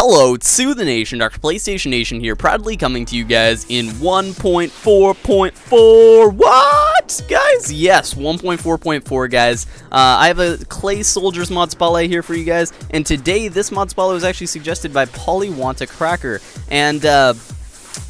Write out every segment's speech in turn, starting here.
Hello to the nation, Dr. PlayStation Nation here, proudly coming to you guys in 1.4.4. What, guys? Yes, 1.4.4, guys. I have a Clay Soldiers mod spotlight here for you guys, and today this mod spotlight was actually suggested by Polywanta Cracker, and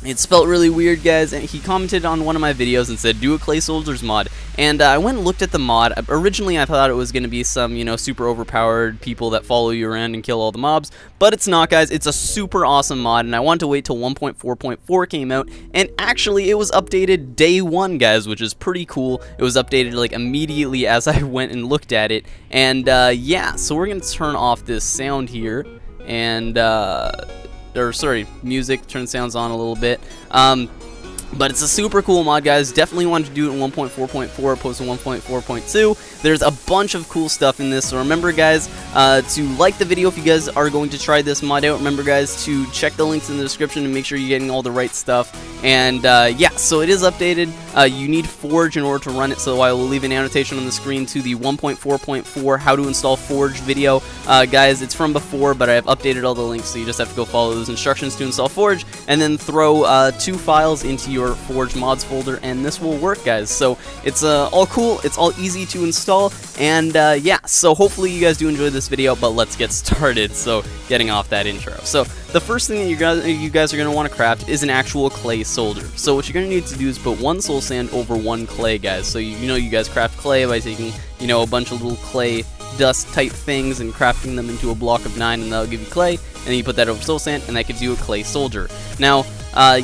it's spelled really weird, guys, and he commented on one of my videos and said, do a Clay Soldiers mod. And I went and looked at the mod. Originally, I thought it was going to be some, super overpowered people that follow you around and kill all the mobs. But it's not, guys. It's a super awesome mod, and I wanted to wait till 1.4.4 came out. And actually, it was updated day one, guys, which is pretty cool. It was updated, like, immediately as I went and looked at it. And, yeah, so we're going to turn off this sound here. And, music, turn sounds on a little bit. But it's a super cool mod, guys. Definitely wanted to do it in 1.4.4 opposed to 1.4.2. There's a bunch of cool stuff in this, so remember, guys, to like the video if you guys are going to try this mod out. Remember, guys, to check the links in the description and make sure you're getting all the right stuff. And, yeah, so it is updated. You need Forge in order to run it, so I will leave an annotation on the screen to the 1.4.4 how to install Forge video. Guys, it's from before, but I have updated all the links, so you just have to go follow those instructions to install Forge, and then throw 2 files into your Forge mods folder, and this will work, guys. So it's all cool, it's all easy to install, and yeah, so hopefully you guys do enjoy this video, but let's get started. So getting off that intro, so the first thing that you guys are going to want to craft is an actual clay soldier. So what you're going to need to do is put 1 soul sand over 1 clay, guys. So you guys craft clay by taking a bunch of little clay dust type things and crafting them into a block of 9, and that'll give you clay, and then you put that over soul sand, and that gives you a clay soldier. Now,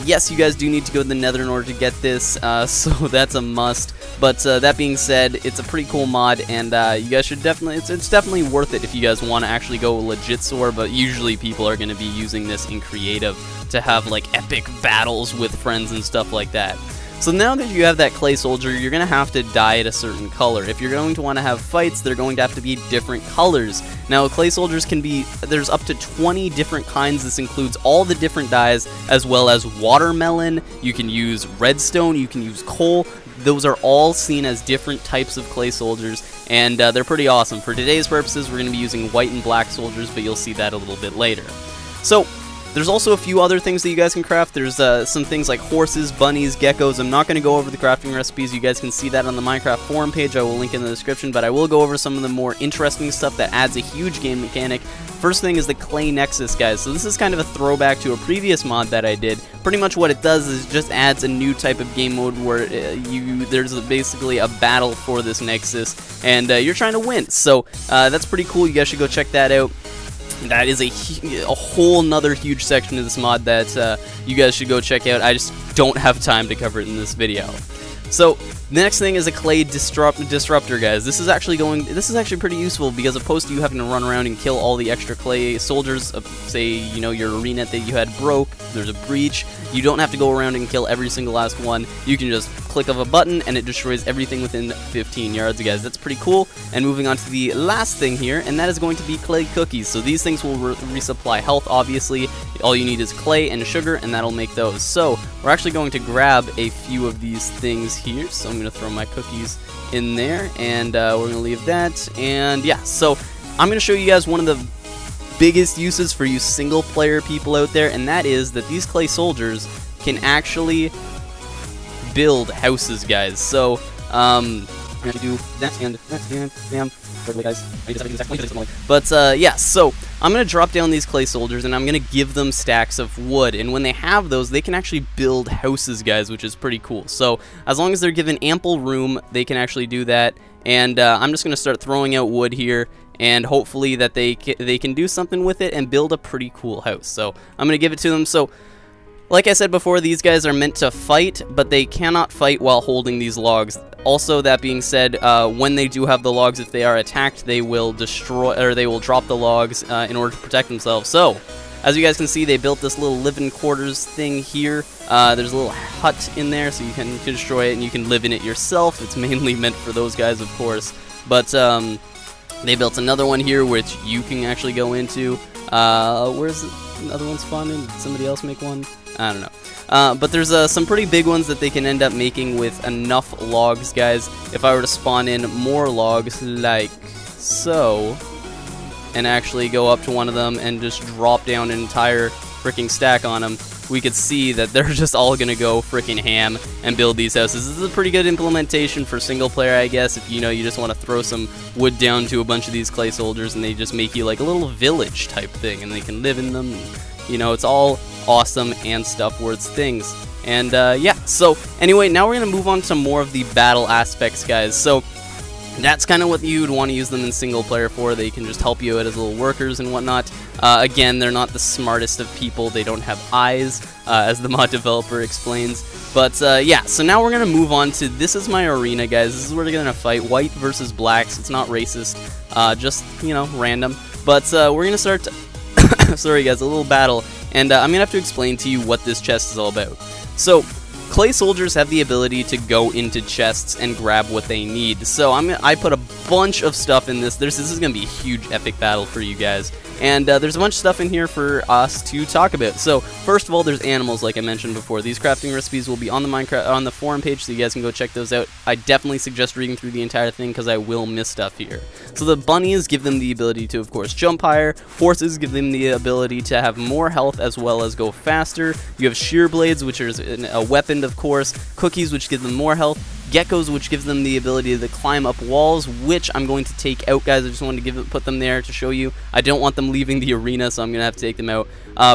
yes, you guys do need to go to the nether in order to get this, so that's a must. But that being said, it's a pretty cool mod, and you guys should definitely, it's definitely worth it if you guys want to actually go legit sword, but usually people are going to be using this in creative to have like epic battles with friends and stuff like that. So now that you have that clay soldier, you're going to have to dye it a certain color. If you're going to want to have fights, they're going to have to be different colors. Now, clay soldiers can be, there's up to 20 different kinds. This includes all the different dyes, as well as watermelon. You can use redstone, you can use coal. Those are all seen as different types of clay soldiers, and they're pretty awesome. For today's purposes, we're going to be using white and black soldiers, but you'll see that a little bit later. So, there's also a few other things that you guys can craft. There's some things like horses, bunnies, geckos. I'm not going to go over the crafting recipes. You guys can see that on the Minecraft forum page. I will link in the description, but I will go over some of the more interesting stuff that adds a huge game mechanic. First thing is the Clay Nexus, guys. So this is kind of a throwback to a previous mod that I did. Pretty much what it does is just adds a new type of game mode where there's basically a battle for this Nexus, and you're trying to win. So that's pretty cool. You guys should go check that out. That is a whole nother huge section of this mod that you guys should go check out. I just don't have time to cover it in this video. So the next thing is a clay disruptor, guys. This is actually pretty useful because opposed to you having to run around and kill all the extra clay soldiers, say your arena that you had broke, there's a breach. You don't have to go around and kill every single last one. You can just click of a button and it destroys everything within 15 yards, guys. That's pretty cool. And moving on to the last thing here, and that is going to be clay cookies. So these things will resupply health, obviously. All you need is clay and sugar, and that'll make those. So we're actually going to grab a few of these things here. So I'm going to throw my cookies in there, and we're going to leave that. And yeah, so I'm going to show you guys one of the biggest uses for you single player people out there, and that is that these clay soldiers can actually build houses, guys. So I'm gonna do that and bam. Guys, but yeah, so I'm gonna drop down these clay soldiers and I'm gonna give them stacks of wood, and when they have those, they can actually build houses, guys, which is pretty cool. So as long as they're given ample room, they can actually do that. And I'm just gonna start throwing out wood here, and hopefully that they can do something with it and build a pretty cool house. So I'm gonna give it to them. So like I said before, these guys are meant to fight, but they cannot fight while holding these logs. Also, that being said, when they do have the logs, if they are attacked, they will destroy, or they will drop the logs in order to protect themselves. So, as you guys can see, they built this little living quarters thing here. There's a little hut in there, so you can destroy it and you can live in it yourself. It's mainly meant for those guys, of course. But they built another one here, which you can actually go into. Where's another one spawned in? Did somebody else make one? I don't know. But there's some pretty big ones that they can end up making with enough logs, guys. If I were to spawn in more logs like so, and actually go up to one of them and just drop down an entire freaking stack on them, we could see that they're just all gonna go freaking ham and build these houses. This is a pretty good implementation for single player, I guess, if you know you just want to throw some wood down to a bunch of these clay soldiers and they just make you like a little village type thing and they can live in them. And, you know, it's all awesome and stuff worth things. And yeah, so anyway, now we're gonna move on to more of the battle aspects, guys. So that's kind of what you would want to use them in single player for. They can just help you out as little workers and whatnot. Again, they're not the smartest of people. They don't have eyes, as the mod developer explains. But yeah, so now we're going to move on to, this is my arena, guys. This is where they're going to fight white versus blacks. It's not racist, just, you know, random. But we're going to start, sorry guys, a little battle. And I'm going to have to explain to you what this chest is all about. So, clay soldiers have the ability to go into chests and grab what they need. So I put a bunch of stuff in this. This is going to be a huge epic battle for you guys. And there's a bunch of stuff in here for us to talk about. So first of all, there's animals, like I mentioned before. These crafting recipes will be on the Minecraft on the forum page, so you guys can go check those out. I definitely suggest reading through the entire thing because I will miss stuff here. So the bunnies give them the ability to, of course, jump higher. Horses give them the ability to have more health as well as go faster. You have shear blades, which is a weapon, of course. Cookies, which give them more health. Geckos, which gives them the ability to climb up walls, which I'm going to take out, guys. I just wanted to put them there to show you. I don't want them leaving the arena, so I'm going to have to take them out.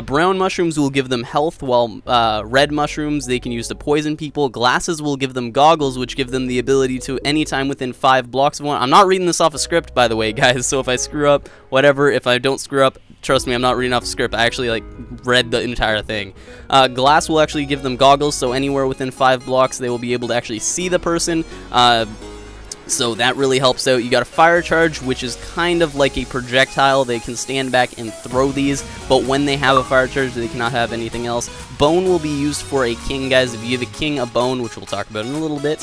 Brown mushrooms will give them health, while red mushrooms they can use to poison people. Glasses will give them goggles, which give them the ability to, anytime within 5 blocks of one. I'm not reading this off a script, by the way, guys, so if I screw up, whatever, if I don't screw up, trust me, I'm not reading off a script. I actually, like, read the entire thing. Glass will actually give them goggles, so anywhere within 5 blocks, they will be able to actually see the person. So that really helps out. You got a fire charge, which is kind of like a projectile. They can stand back and throw these, but when they have a fire charge, they cannot have anything else. Bone will be used for a king, guys. If you give a king a bone, which we'll talk about in a little bit,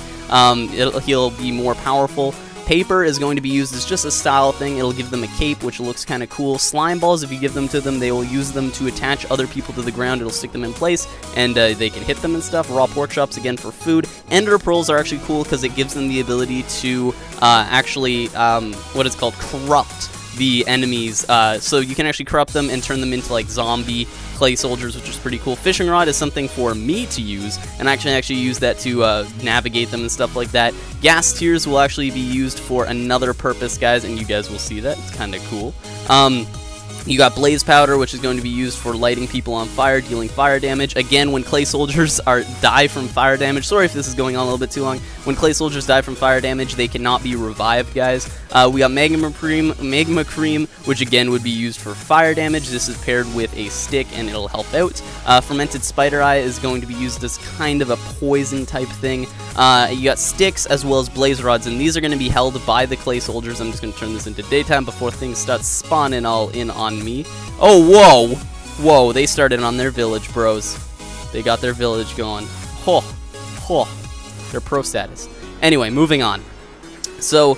he'll be more powerful. Paper is going to be used as just a style thing. It'll give them a cape, which looks kind of cool. Slime balls, if you give them to them, they will use them to attach other people to the ground. It'll stick them in place, and they can hit them and stuff. Raw pork chops, again, for food. Ender pearls are actually cool because it gives them the ability to actually, what is called, corrupt the enemies. So you can actually corrupt them and turn them into, like, zombie clay soldiers, which is pretty cool. Fishing rod is something for me to use, and I can actually use that to navigate them and stuff like that. Gas tiers will actually be used for another purpose, guys, and you guys will see that. It's kind of cool. You got blaze powder, which is going to be used for lighting people on fire, dealing fire damage. Again, when clay soldiers die from fire damage, sorry if this is going on a little bit too long, when clay soldiers die from fire damage, they cannot be revived, guys. We got magma cream, which again would be used for fire damage. This is paired with a stick, and it'll help out. Fermented spider eye is going to be used as kind of a poison type thing. You got sticks as well as blaze rods, and these are going to be held by the clay soldiers. I'm just going to turn this into daytime before things start spawning all in on me. Oh, whoa! Whoa, they started on their village, bros. They got their village going. They're pro status. Anyway, moving on. So,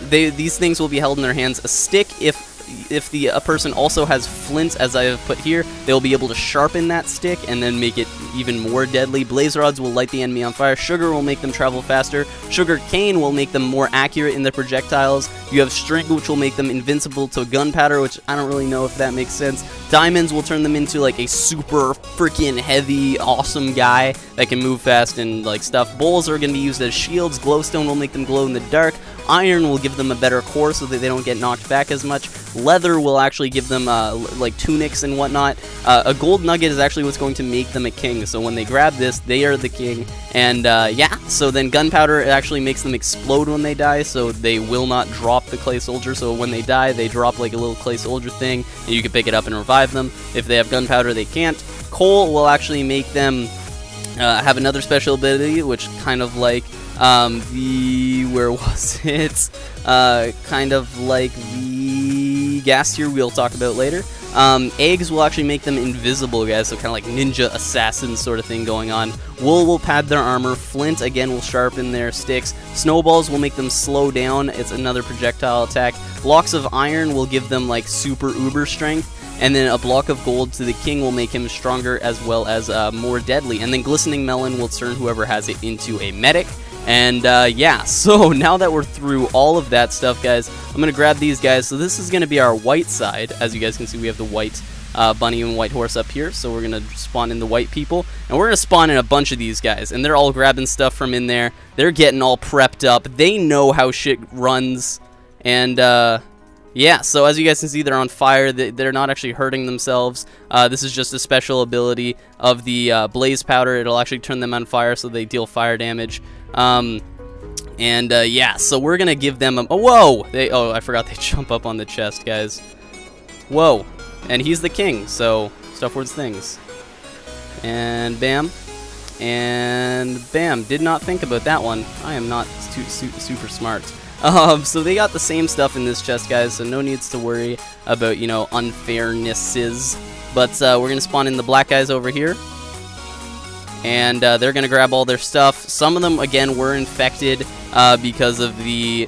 these things will be held in their hands. A stick, if the person also has flint, as I have put here, they'll be able to sharpen that stick and then make it even more deadly. Blaze rods will light the enemy on fire. Sugar will make them travel faster. Sugar cane will make them more accurate in their projectiles. You have string, which will make them invincible to gunpowder, which I don't really know if that makes sense. Diamonds will turn them into like a super freaking heavy, awesome guy that can move fast and like stuff. Bowls are going to be used as shields. Glowstone will make them glow in the dark. Iron will give them a better core so that they don't get knocked back as much. Leather will actually give them like tunics and whatnot. A gold nugget is actually what's going to make them a king. So when they grab this, they are the king. And yeah, so then gunpowder, it actually makes them explode when they die, so they will not drop the clay soldier. So when they die, they drop like a little clay soldier thing, and you can pick it up and revive them. If they have gunpowder, they can't. Coal will actually make them have another special ability, which kind of like where was it? Kind of like the gas tier we'll talk about later. Eggs will actually make them invisible, guys, so kind of like ninja assassin sort of thing going on. Wool will pad their armor. Flint, again, will sharpen their sticks. Snowballs will make them slow down. It's another projectile attack. Blocks of iron will give them like super uber strength. And then a block of gold to the king will make him stronger as well as more deadly. And then glistening melon will turn whoever has it into a medic. And yeah, so now that we're through all of that stuff, guys, I'm going to grab these guys. So this is going to be our white side. As you guys can see, we have the white bunny and white horse up here. So we're going to spawn in the white people. And we're going to spawn in a bunch of these guys. And they're all grabbing stuff from in there. They're getting all prepped up. They know how shit runs. And yeah, so as you guys can see, they're on fire. They're not actually hurting themselves. This is just a special ability of the blaze powder. It'll actually turn them on fire so they deal fire damage. Yeah, so we're gonna give them a whoa! Oh, I forgot they jump up on the chest, guys. Whoa! And he's the king, so stuff words things. And bam, and bam. Did not think about that one. I am not super smart. So they got the same stuff in this chest, guys. So no needs to worry about, you know, unfairnesses. But we're gonna spawn in the black guys over here. And they're going to grab all their stuff. Some of them, again, were infected because of the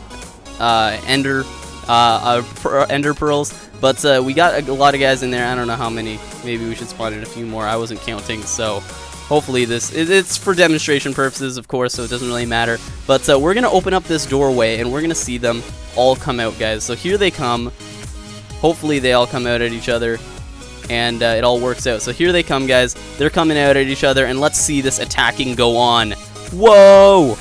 ender pearls. But we got a lot of guys in there. I don't know how many. Maybe we should spawn in a few more. I wasn't counting, so hopefully it's for demonstration purposes, of course, so it doesn't really matter. But we're going to open up this doorway, and we're going to see them all come out, guys. So here they come. Hopefully they all come out at each other. And it all works out. So here they come, guys. They're coming out at each other, and let's see this attacking go on. Whoa!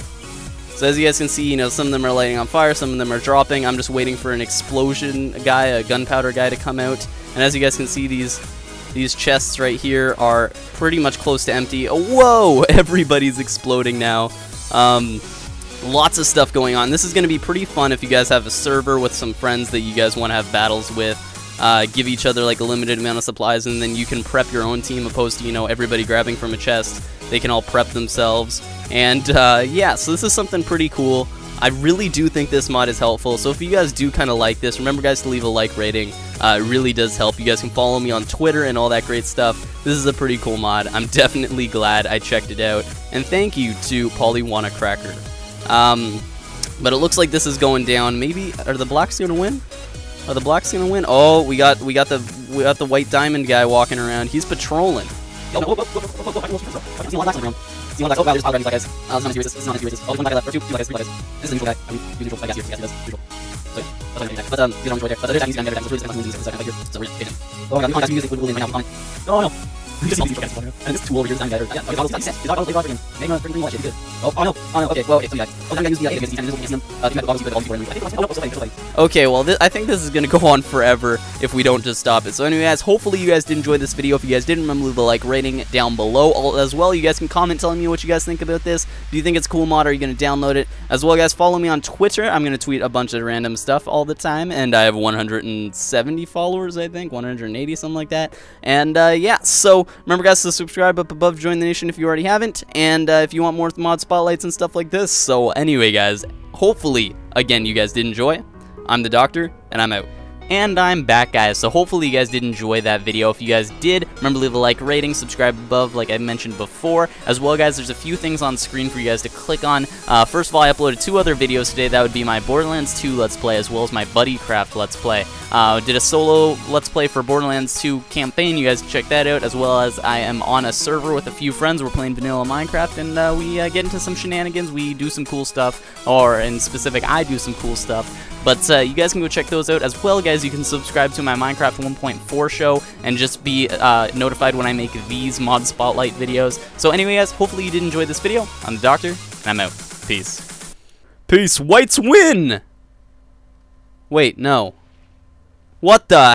So as you guys can see, you know, some of them are lighting on fire, some of them are dropping. I'm just waiting for an explosion guy, a gunpowder guy to come out. And as you guys can see, these chests right here are pretty much close to empty. Oh, whoa! Everybody's exploding now. Lots of stuff going on. This is going to be pretty fun if you guys have a server with some friends that you guys want to have battles with. Give each other like a limited amount of supplies, and then you can prep your own team opposed to, you know, everybody grabbing from a chest. They can all prep themselves. And yeah, so this is something pretty cool. I really do think this mod is helpful. So if you guys do kind of like this, remember, guys, to leave a like rating. It really does help. You guys can follow me on Twitter and all that great stuff. This is a pretty cool mod. I'm definitely glad I checked it out. And thank you to Polywana Cracker. But it looks like this is going down. Maybe are the blacks gonna win? Are the blacks gonna win? Oh, we got the white diamond guy walking around. He's patrolling. Okay, well, I think this is going to go on forever if we don't just stop it. So anyway, guys, hopefully you guys did enjoy this video. If you guys did, remember to leave a like rating down below. As well, you guys can comment telling me what you guys think about this. Do you think it's a cool mod? Are you going to download it? As well, guys, follow me on Twitter. I'm going to tweet a bunch of random stuff all the time, and I have 170 followers, I think, 180, something like that. And yeah, so remember, guys, to subscribe up above, join the nation if you already haven't, and if you want more mod spotlights and stuff like this. So anyway, guys, hopefully, again, you guys did enjoy. I'm the Doctor, and I'm out. And I'm back, guys. So hopefully you guys did enjoy that video. If you guys did, remember to leave a like rating, subscribe above like I mentioned before. As well, guys, there's a few things on screen for you guys to click on. First of all, I uploaded 2 other videos today. That would be my Borderlands 2 Let's Play, as well as my Buddycraft Let's Play. Did a solo Let's Play for Borderlands 2 campaign. You guys can check that out, as well as I am on a server with a few friends. We're playing vanilla Minecraft, and we get into some shenanigans. We do some cool stuff, or in specific, I do some cool stuff. But you guys can go check those out. As well, guys, you can subscribe to my Minecraft 1.4 show and just be notified when I make these mod spotlight videos. So anyway, guys, hopefully you did enjoy this video. I'm the Doctor, and I'm out. Peace. Peace. Whites win! Wait, no. What the...